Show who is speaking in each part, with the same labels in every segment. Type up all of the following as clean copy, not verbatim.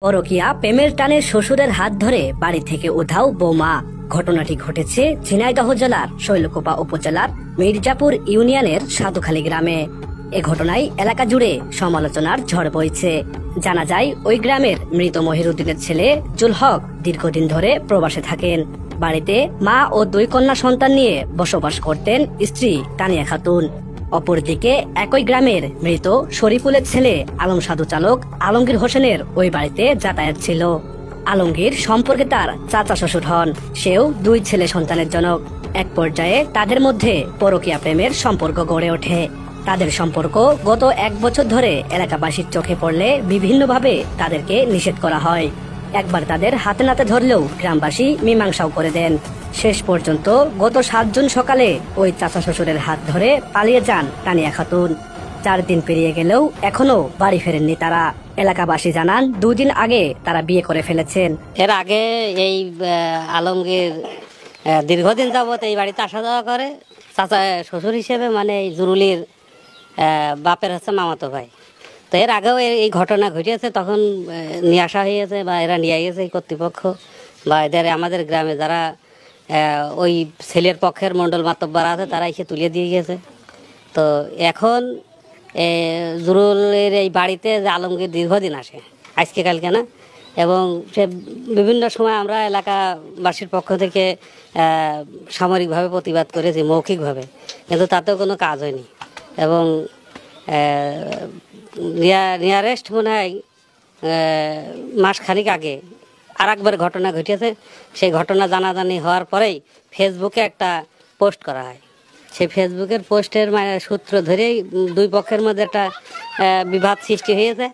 Speaker 1: পরকীয়া প্রেমের টানে শ্বশুরের হাত ধরে বাড়ি থেকে উধাও বৌমা। ঘটনাটি ঘটেছে ঝিনাইদহ জেলার শৈলকুপা উপজেলার মির্জাপুর ইউনিয়নের সাধুখালী গ্রামে। এ ঘটনায় এলাকা জুড়ে সমালোচনার ঝড় বইছে। জানা যায় ওই গ্রামের মৃত মহিরুদ্দিনের ছেলে জুলহক দীর্ঘদিন ধরে প্রবাসে থাকেন। বাড়িতে মা ও দুই কন্যা সন্তান নিয়ে বসবাস করতেন স্ত্রী তানিয়া খাতুন। অপরদিকে একই গ্রামের মৃত শরীফুলের ছেলে আলম সাধু চালক আলমগীর হোসেনের ওই বাড়িতে যাতায়াত ছিল। আলমগীর সম্পর্কে তার চাচা শ্বশুর হন। সেও দুই ছেলে সন্তানের জনক। এক পর্যায়ে তাদের মধ্যে পরকীয়া প্রেমের সম্পর্ক গড়ে ওঠে। তাদের সম্পর্ক গত 1 বছর ধরে এলাকাবাসীর চোখে পড়লে বিভিন্নভাবে তাদেরকে নিষেধ করা হয়। একবার তাদের হাতে নাতে ধরলেও গ্রামবাসী মীমাংসাও করে দেন। শেষ পর্যন্ত গত 7 জুন সকালে ওই চাচা শ্বশুরের হাত ধরে পালিয়ে যান তানিয়া খাতুন। 4 দিন পেরিয়ে গেলেও এখনো বাড়ি ফেরেননি তারা। এলাকাবাসী জানান 2 দিন আগে তারা বিয়ে করে ফেলেছেন।
Speaker 2: এর আগে এই আলমগীর দীর্ঘদিন যাবত এই বাড়িতে আসা যাওয়া করে। চাচা শ্বশুর হিসেবে মানে এই জুরুলির বাপের হচ্ছে মামাতো ভাই। তো এর আগেও এই ঘটনা ঘটিয়েছে, তখন নিয়ে আসা হয়েছে বা এরা নিয়ে গেছে কর্তৃপক্ষ বা এদের আমাদের গ্রামে যারা ওই ছেলের পক্ষের মণ্ডল মাতব্বর আছে তারা এসে তুলে দিয়ে গেছে। তো এখন জুরুলের এই বাড়িতে যে আলমগীর দীর্ঘদিন আসে, আজকে কালকে না, এবং সে বিভিন্ন সময় আমরা এলাকাবাসীর পক্ষ থেকে সামরিকভাবে প্রতিবাদ করেছি, মৌখিকভাবে, কিন্তু তাতেও কোনো কাজ হয়নি। এবং নিয়ারেস্ট মনে হয় মাসখানিক আগে আর একবার ঘটনা ঘটিয়েছে। সেই ঘটনা জানাজানি হওয়ার পরেই ফেসবুকে একটা পোস্ট করা হয়। সেই ফেসবুকের পোস্টের সূত্র ধরেই দুই পক্ষের মধ্যে একটা বিবাদ সৃষ্টি হয়েছে।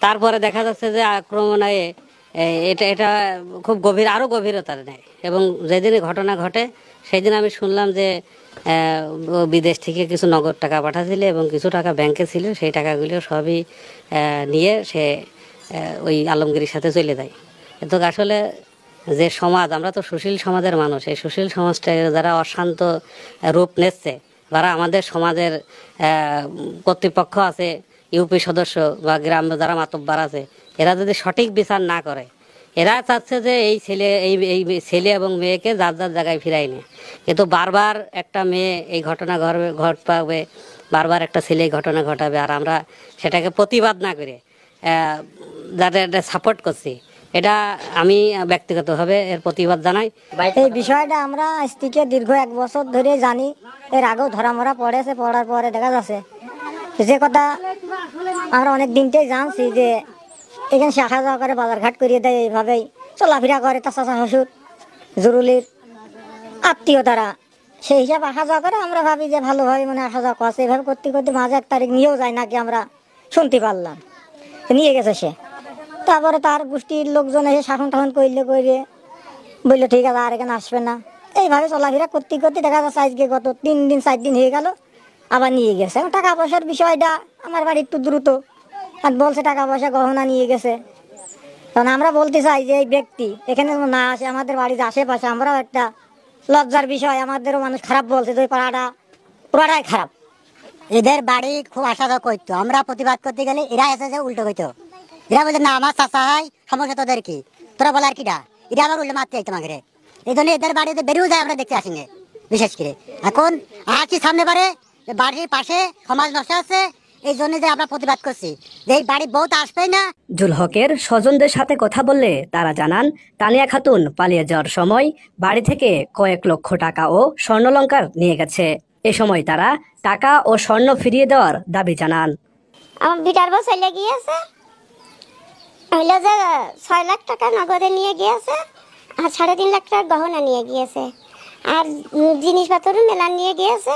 Speaker 2: তারপরে দেখা যাচ্ছে যে আক্রমণে এটা খুব গভীর, আরও গভীরতার নেয়। এবং যেদিনে ঘটনা ঘটে সেই দিন আমি শুনলাম যে বিদেশ থেকে কিছু নগদ টাকা পাঠাচ্ছিল এবং কিছু টাকা ব্যাংকে ছিল। সেই টাকাগুলো সবই নিয়ে সে ওই আলমগীরের সাথে চলে যায়। কিন্তু আসলে যে সমাজ, আমরা তো সুশীল সমাজের মানুষ, এই সুশীল সমাজটা যারা অশান্ত রূপ নিচ্ছে, যারা আমাদের সমাজের কর্তৃপক্ষ আছে, ইউপি সদস্য বা গ্রাম যারা মাতব্বর আছে, এরা যদি সঠিক বিচার না করে, এরা চাচ্ছে যে এই ছেলে এবং মেয়েকে যার যার জায়গায় ফিরাই নেয়। কিন্তু বারবার একটা মেয়ে এই ঘটনা ঘটাবে, বারবার একটা ছেলে এই ঘটনা ঘটাবে, আর আমরা সেটাকে প্রতিবাদ না করে যাদের সাপোর্ট করছি, এটা আমি ব্যক্তিগতভাবে এর প্রতিবাদ জানাই।
Speaker 3: এই বিষয়টা আমরা আজ থেকে দীর্ঘ 1 বছর ধরে জানি। এর আগেও ধরামরা পড়েছে, পড়ার পরে দেখা যাচ্ছে যে কথা আমরা অনেক দিনটাই জানছি যে এখানে সে আসা যাওয়া করে, বাজারঘাট করিয়ে দেয়, এইভাবেই চলাফেরা করে তার চাচা শ্বশুর জরুলির আত্মীয় তারা, সেই হিসাবে আসা যাওয়া করে। আমরা ভাবি যে ভালোভাবে মানে আসা যাওয়া করছে, এইভাবে করতে করতে মাঝে 1 তারিখ নিয়েও যায় নাকি আমরা শুনতে পারলাম, নিয়ে গেছে সে। তারপরে তার গোষ্ঠীর লোকজন এসে শাসন টাসন করলে বললো ঠিক আছে আর এখানে আসবে না। এইভাবে চলাফেরা করতে করতে দেখা যাচ্ছে আজকে গত 3 দিন 4 দিন হয়ে গেল আবার নিয়ে গেছে। টাকা পয়সার বিষয়টা আমার বাড়ি একটু দ্রুত, আর বলছে টাকা পয়সা গহনা নিয়ে গেছে। কারণ আমরা বলতে চাই যে এই ব্যক্তি এখানে না আসে, আমাদের বাড়ির আশেপাশে, আমরাও একটা লজ্জার বিষয়, আমাদেরও মানুষ খারাপ বলছে যে পাড়াটা পুরাটাই খারাপ।
Speaker 4: এদের বাড়ি খুব আসা যাওয়া করতো, আমরা প্রতিবাদ করতে গেলে এরা এসে যে উল্টো হইতো। এরা বলছে না আমার চাচা হয়, সমস্যা তোদের কি, তোরা বলার কিটা, এটা আবার উল্টো মারতে তোমাকে। এই জন্য এদের বাড়িতে বেরিয়েও যায়, আমরা দেখতে আসিনি বিশেষ করে। এখন আসছি সামনে বারে বাড়ির পাশে সমাজ নষ্ট আছে, এই জন্য যে আমরা প্রতিবাদ করছি যে এই বাড়ি বহুত আসবেই না।
Speaker 1: জুলহকের স্বজনদের সাথে কথা বললে তারা জানান তানিয়া খাতুন পালিয়ে যাওয়ার সময় বাড়ি থেকে কয়েক লক্ষ টাকা ও স্বর্ণালংকার নিয়ে গেছে। এ সময় তারা টাকা ও স্বর্ণ ফিরিয়ে দেওয়ার দাবি জানান।
Speaker 5: আমার বিটার বউ চলে গিয়েছে, হইলো যে 6 লাখ টাকা নগদে নিয়ে গিয়েছে, আর 3.5 লাখ টাকা গহনা নিয়ে গিয়েছে, আর জিনিসপত্র মেলা নিয়ে গিয়েছে।